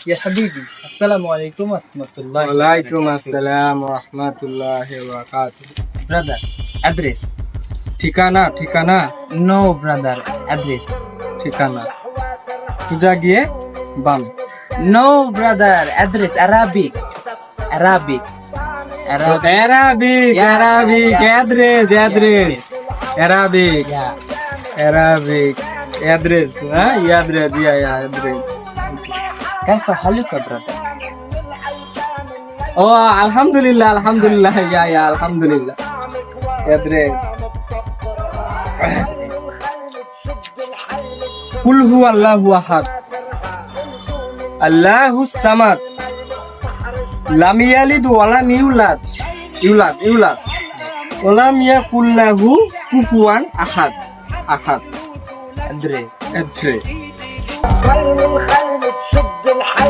يا حبيبي السلام عليكم ورحمة الله ওয়ালাইকুম আসসালাম ওয়া রাহমাতুল্লাহি ওয়া বারাকাতুহু। brother address ঠিকানা ঠিকানা no brother address ঠিকানা সোজা গিয়ে বাম। no brother address Arabic Arabic Arabic Arabic Arabic address address Arabic yeah Arabic address হ্যাঁ অ্যাড্রেস ইয়া অ্যাড্রেস। كيف حالك brother ও আলহামদুলিল্লাহ আলহামদুলিল্লাহ ইয়া আলহামদুলিল্লাহ অ্যাড্রেস কুল হু আল্লাহু আহাদ আল্লাহুস সামাদ লাম ইয়ালিদ ওয়া লাম ইউলাদ ইউলাদ ওয়া লাম ইয়াকুল লাহু কুফুয়ান আহাদ আহাদ address অ্যাড্রেস